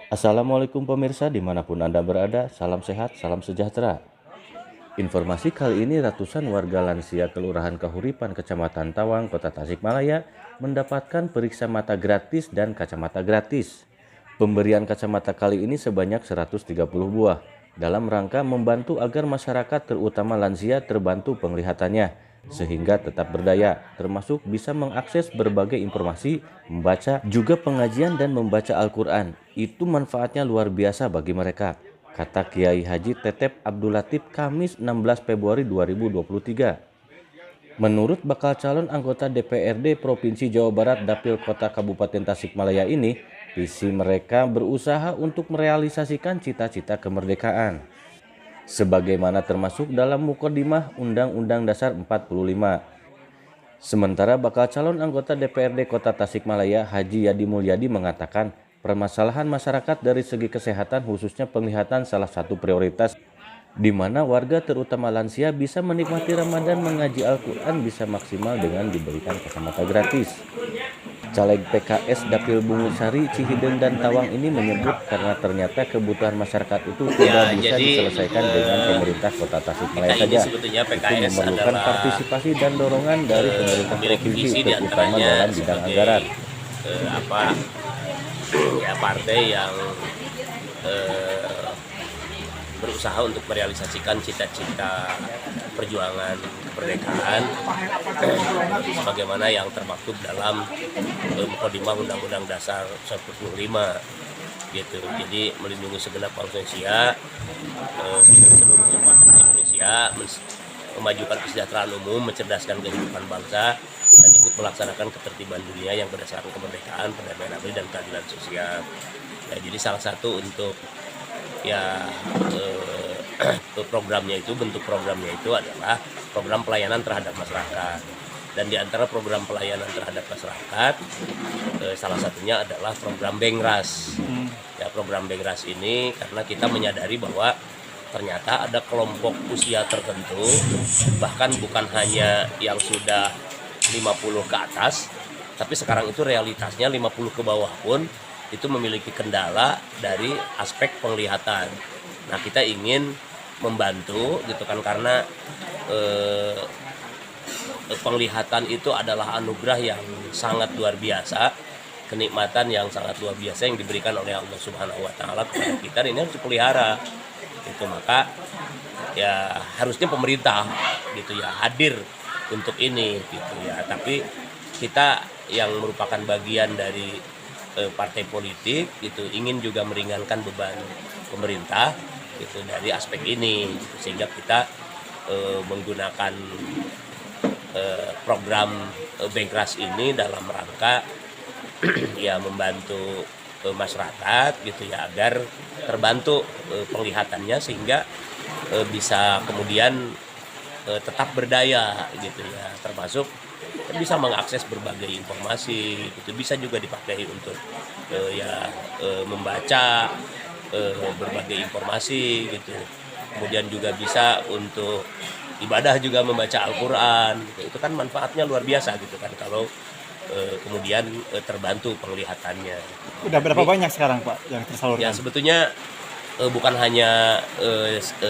Assalamualaikum pemirsa dimanapun Anda berada, salam sehat, salam sejahtera. Informasi kali ini ratusan warga lansia Kelurahan Kahuripan, Kecamatan Tawang, Kota Tasikmalaya mendapatkan periksa mata gratis dan kacamata gratis. Pemberian kacamata kali ini sebanyak 130 buah dalam rangka membantu agar masyarakat terutama lansia terbantu penglihatannya sehingga tetap berdaya, termasuk bisa mengakses berbagai informasi, membaca, juga pengajian dan membaca Al-Quran. Itu manfaatnya luar biasa bagi mereka, kata Kiai Haji Tetep Abdul Latif Kamis 16 Februari 2023. Menurut bakal calon anggota DPRD Provinsi Jawa Barat Dapil Kota Kabupaten Tasikmalaya ini, visi mereka berusaha untuk merealisasikan cita-cita kemerdekaan sebagaimana termasuk dalam Mukadimah Undang-Undang Dasar 45. Sementara bakal calon anggota DPRD Kota Tasikmalaya Haji Yadi Mulyadi mengatakan permasalahan masyarakat dari segi kesehatan khususnya penglihatan salah satu prioritas di mana warga terutama lansia bisa menikmati Ramadan mengaji Al-Quran bisa maksimal dengan diberikan kacamata gratis. Caleg PKS Dapil Bungusari, Cihideng dan Tawang ini menyebut karena ternyata kebutuhan masyarakat itu tidak bisa diselesaikan dengan pemerintah Kota Tasikmalaya saja. Itu memerlukan partisipasi dan dorongan dari pemerintah provinsi terutama dalam bidang anggaran. Partai yang berusaha untuk merealisasikan cita-cita perjuangan kemerdekaan sebagaimana yang termaktub dalam Mukadimah Undang-Undang Dasar 45 gitu. Jadi melindungi segenap manusia, seluruh umat Indonesia, memajukan kesejahteraan umum, mencerdaskan kehidupan bangsa, dan ikut melaksanakan ketertiban dunia yang berdasarkan kemerdekaan, perdamaian abadi dan keadilan sosial. Nah, jadi salah satu untuk programnya itu, bentuk programnya itu adalah program pelayanan terhadap masyarakat. Dan di antara program pelayanan terhadap masyarakat, salah satunya adalah program Bengras. Ya, program Bengras ini karena kita menyadari bahwa ternyata ada kelompok usia tertentu, bahkan bukan hanya yang sudah 50 ke atas, tapi sekarang itu realitasnya 50 ke bawah pun itu memiliki kendala dari aspek penglihatan. Nah, kita ingin membantu gitu kan, karena penglihatan itu adalah anugerah yang sangat luar biasa, kenikmatan yang sangat luar biasa yang diberikan oleh Allah Subhanahu wa taala kepada kita, ini harus dipelihara. Itu maka ya harusnya pemerintah gitu ya hadir untuk ini gitu ya. Tapi kita yang merupakan bagian dari partai politik gitu ingin juga meringankan beban pemerintah gitu dari aspek ini gitu. Sehingga kita menggunakan program Bengkras ini dalam rangka ya membantu masyarakat gitu ya agar terbantu penglihatannya sehingga bisa kemudian tetap berdaya gitu ya, termasuk bisa mengakses berbagai informasi gitu, bisa juga dipakai untuk membaca berbagai informasi gitu, kemudian juga bisa untuk ibadah juga membaca Al-Quran gitu. Itu kan manfaatnya luar biasa gitu kan kalau kemudian terbantu penglihatannya. Udah berapa banyak sekarang Pak yang tersalurkan? Ya sebetulnya bukan hanya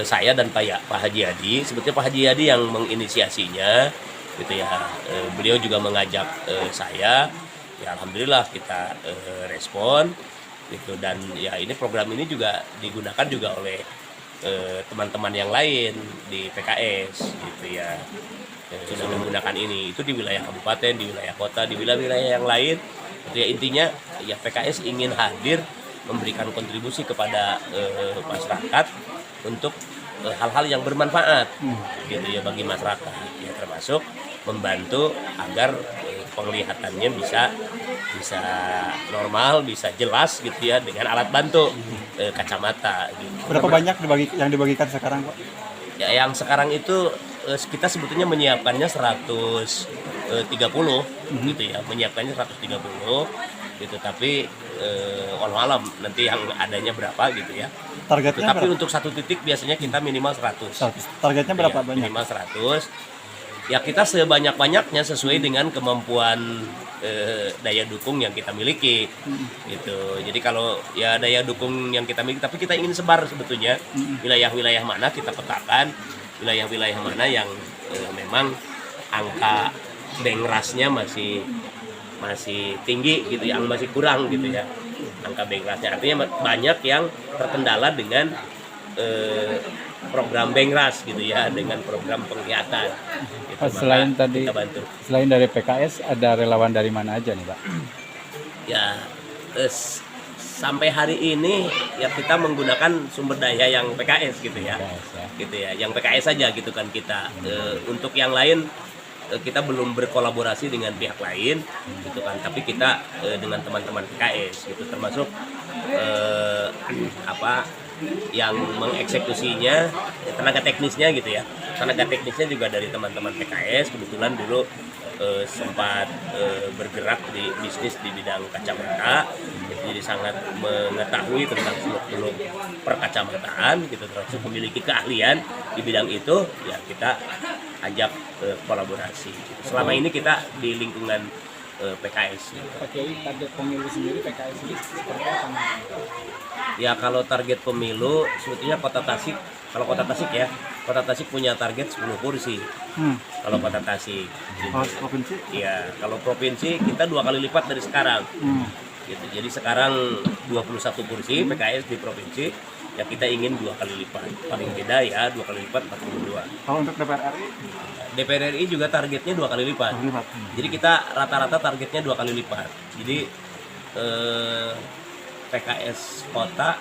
saya dan Pak Haji Hadi, sebetulnya Pak Haji Hadi yang menginisiasinya gitu ya. Beliau juga mengajak saya, ya alhamdulillah kita respon gitu. Dan ya ini program ini juga digunakan juga oleh teman-teman yang lain di PKS gitu ya, sudah menggunakan ini, itu di wilayah kabupaten, di wilayah kota, di wilayah yang lain gitu ya. Intinya ya PKS ingin hadir memberikan kontribusi kepada masyarakat untuk hal-hal yang bermanfaat gitu ya bagi masyarakat ya, termasuk membantu agar penglihatannya bisa normal, bisa jelas gitu ya dengan alat bantu kacamata gitu. Berapa banyak yang dibagikan sekarang Pak? Ya, yang sekarang itu kita sebetulnya menyiapkannya 130 gitu ya, menyiapkannya 130 gitu, tapi walau nanti yang adanya berapa gitu ya. Targetnya tapi berapa? Untuk satu titik biasanya kita minimal 100. Targetnya berapa ya, banyak? Minimal 100. ya kita sebanyak-banyaknya sesuai dengan kemampuan daya dukung yang kita miliki gitu. Jadi kalau ya daya dukung yang kita miliki, tapi kita ingin sebar sebetulnya wilayah-wilayah mana kita petakan, wilayah-wilayah mana yang memang angka bengrasnya masih tinggi gitu, yang masih kurang gitu ya angka bengrasnya. Artinya banyak yang terkendala dengan program bengras gitu ya, dengan program penglihatan gitu. Selain Maka tadi, kita bantu. selain dari PKS, ada relawan dari mana aja nih, Pak? Ya sampai hari ini ya kita menggunakan sumber daya yang PKS gitu ya, PKS ya. gitu ya, yang PKS saja gitu kan kita. Untuk yang lain kita belum berkolaborasi dengan pihak lain gitu kan, tapi kita dengan teman-teman PKS gitu, termasuk yang mengeksekusinya, tenaga teknisnya gitu ya, tenaga teknisnya juga dari teman-teman PKS. Kebetulan dulu sempat bergerak di bisnis di bidang kacamata, jadi sangat mengetahui tentang seluk-beluk perkacamataan gitu, termasuk memiliki keahlian di bidang itu. Ya kita ajak kolaborasi. Selama ini kita di lingkungan PKS. Oke, target pemilu sendiri PKS ini seperti apa? Ya kalau target pemilu sebetulnya Kota Tasik, kalau Kota Tasik ya, Kota Tasik punya target 10 kursi. Kalau Kota Tasik. Kalau provinsi? Ya, kalau provinsi kita 2 kali lipat dari sekarang. Gitu. Jadi sekarang 21 kursi PKS di provinsi, ya kita ingin 2 kali lipat. Paling beda ya 2 kali lipat 42. Kalau untuk DPR RI? DPR RI juga targetnya 2 kali lipat. Jadi kita rata-rata targetnya 2 kali lipat. Jadi PKS kota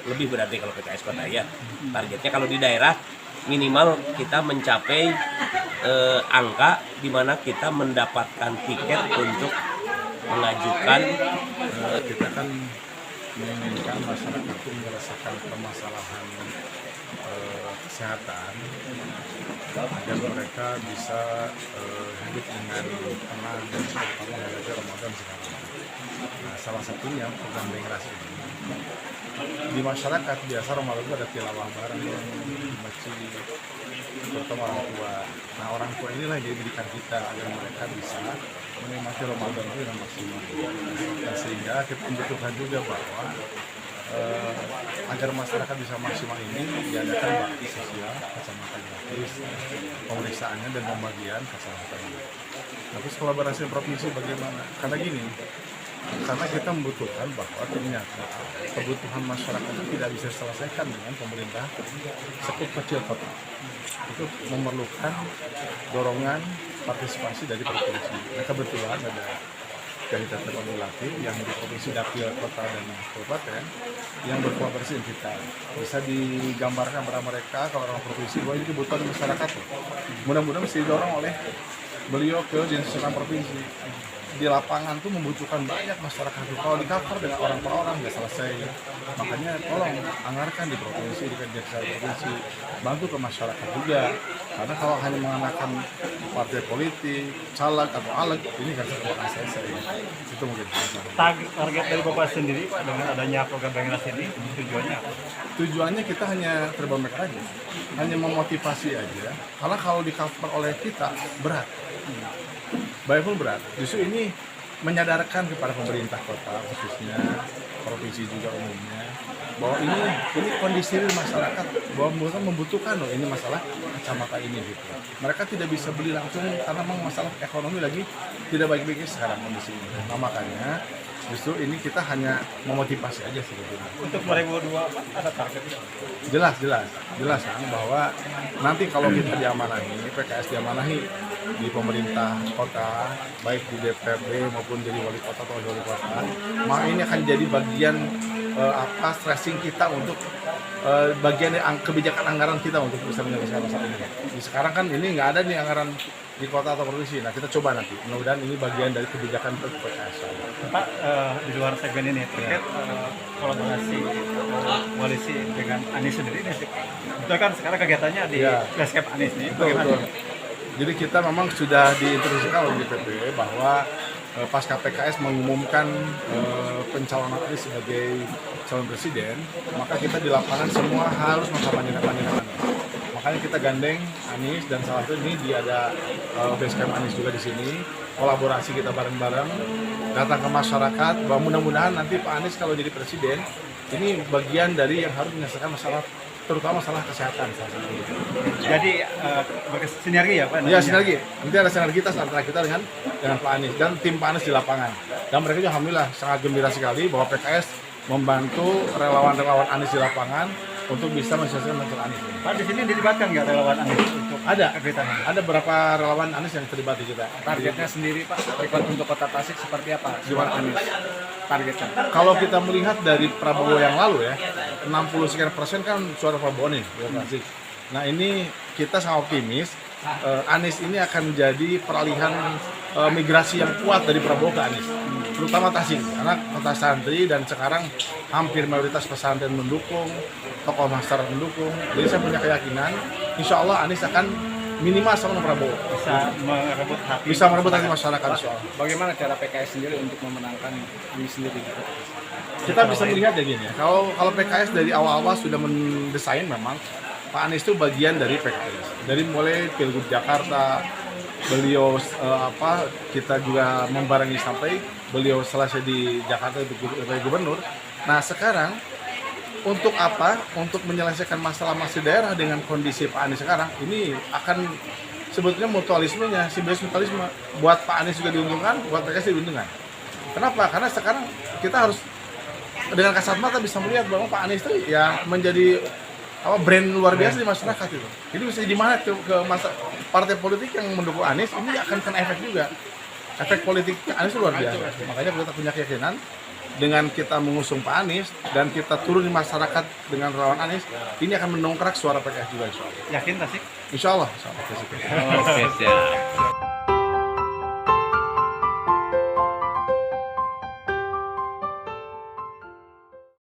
lebih berarti kalau PKS kota ya. Targetnya kalau di daerah minimal kita mencapai angka di mana kita mendapatkan tiket untuk mengajukan. Kita kan menginginkan masyarakat itu merasakan permasalahan kesehatan agar mereka bisa hidup dengan tenang dan terutama menghadapi Ramadan sekarang. Nah, salah satunya program bengras ini. Di masyarakat biasa Ramadan itu ada tilawah bareng yang dibaca terutama orang tua. Nah, orang tua inilah yang jadi didikan kita agar mereka bisa menikmati Ramadan itu dengan maksimal. Dan sehingga kita membutuhkan juga bahwa agar masyarakat bisa maksimal ini diadakan bakti sosial kacamata gratis, pemeriksaannya dan pembagian kacamata ini. Tapi kolaborasi provinsi bagaimana? Karena gini, karena kita membutuhkan bahwa ternyata kebutuhan masyarakat itu tidak bisa diselesaikan dengan pemerintah sekup kecil kota. Itu memerlukan dorongan partisipasi dari provinsi. Nah, kebetulan ada dari Data Legislatif yang di Provinsi Dapil Kota dan Kabupaten yang berkolaborasi dengan kita. Bisa digambarkan pada mereka kalau orang provinsi bahwa ini kebutuhan masyarakat. Mudah-mudahan bisa didorong oleh beliau ke Dinas Kesehatan Provinsi. Di lapangan tuh membutuhkan banyak masyarakat. Kalau di cover dengan orang per orang nggak selesai. Makanya tolong anggarkan di provinsi, di Dinas Provinsi, bantu ke masyarakat juga. Karena kalau hanya mengandalkan partai politik, caleg atau aleg, ini kan akan selesai. Itu mungkin. Target dari Bapak sendiri Pak dengan adanya program bengras ini tujuannya apa? Tujuannya kita hanya terbang mereka aja, hanya memotivasi aja. Karena kalau di cover oleh kita berat. Baikpun berat, justru ini menyadarkan kepada pemerintah kota khususnya, provinsi juga umumnya, bahwa ini kondisi masyarakat, bahwa mereka membutuhkan loh ini masalah kacamata ini gitu. Mereka tidak bisa beli langsung karena memang masalah ekonomi lagi tidak baik-baik sekarang kondisi ini. Nah, makanya justru ini kita hanya memotivasi aja sebetulnya. Untuk 2002 ada target? Jelas kan bahwa nanti kalau kita diamanahi, PKS diamanahi di pemerintah kota, baik di DPRD maupun jadi wali kota atau wali kota, maka ini akan jadi bagian stressing kita untuk bagian kebijakan anggaran kita untuk bisa menyelesaikan masalah ini. Di sekarang kan ini nggak ada nih anggaran di kota atau provinsi. Nah, kita coba nanti. Mudah-mudahan ini bagian dari kebijakan PKS. Pak, di luar segmen ini terkait kolaborasi koalisi dengan Anies sendiri ini, itu kan sekarang kegiatannya di landscape Anies nih. Betul. Jadi kita memang sudah diinstruksikan oleh DPP bahwa pasca PKS mengumumkan pencalonan Anies sebagai calon presiden, maka kita di lapangan semua harus mengkampanyekan Anies. Maka makanya kita gandeng Anies dan salah satu ini dia ada basecamp Anies juga di sini, kolaborasi kita bareng-bareng datang ke masyarakat bahwa mudah-mudahan nanti Pak Anies kalau jadi presiden ini bagian dari yang harus menyelesaikan masalah terutama masalah kesehatan salah satunya. Jadi bersinergi ya Pak? Iya sinergi. Nanti ada sinergitas antara kita dengan Pak Anies dan tim Pak Anies di lapangan. Dan mereka juga alhamdulillah sangat gembira sekali bahwa PKS membantu relawan-relawan Anies di lapangan untuk bisa menyelesaikan masalah Anies. Pak, di sini dilibatkan nggak relawan Anies untuk Ada kegiatan ini? ada beberapa relawan Anies yang terlibat di kita. Targetnya sendiri Pak, untuk Kota Tasik seperti apa? Suara Anies targetnya. Kalau kita melihat dari Prabowo yang lalu ya, 60 sekian persen kan suara Prabowo nih, ya, Tasik. Nah ini kita sangat optimis Anies ini akan menjadi peralihan migrasi yang kuat dari Prabowo ke Anies, terutama Tasik karena kota santri dan sekarang hampir mayoritas pesantren mendukung, tokoh masyarakat mendukung. Jadi saya punya keyakinan, insya Allah Anies akan minimal sama Prabowo, Bisa merebut hati hati masyarakat. Insya Allah. Bagaimana cara PKS sendiri untuk memenangkan Anies sendiri? Kita bisa melihat ya gini ya, kalau PKS dari awal-awal sudah mendesain memang Pak Anies itu bagian dari PKS. Dari mulai Pilgub Jakarta, beliau kita juga membarengi sampai beliau selesai di Jakarta sebagai gubernur. Nah sekarang untuk apa? Untuk menyelesaikan masalah-masalah daerah dengan kondisi Pak Anies sekarang ini akan sebetulnya mutualismenya, simbiosis mutualisme buat Pak Anies juga diuntungkan, buat PKS diuntungkan. Kenapa? Karena sekarang kita harus dengan kasat mata bisa melihat bahwa Pak Anies itu ya menjadi brand luar biasa di masyarakat itu. Jadi bisa di mana ke masa partai politik yang mendukung Anies ini akan kena efek juga. Efek politik Anies luar biasa. Makanya kita punya keyakinan dengan kita mengusung Pak Anies dan kita turun di masyarakat dengan relawan Anies, ini akan mendongkrak suara PKS juga insya Allah. Yakin Tasik? Insya Allah. Oke, siap.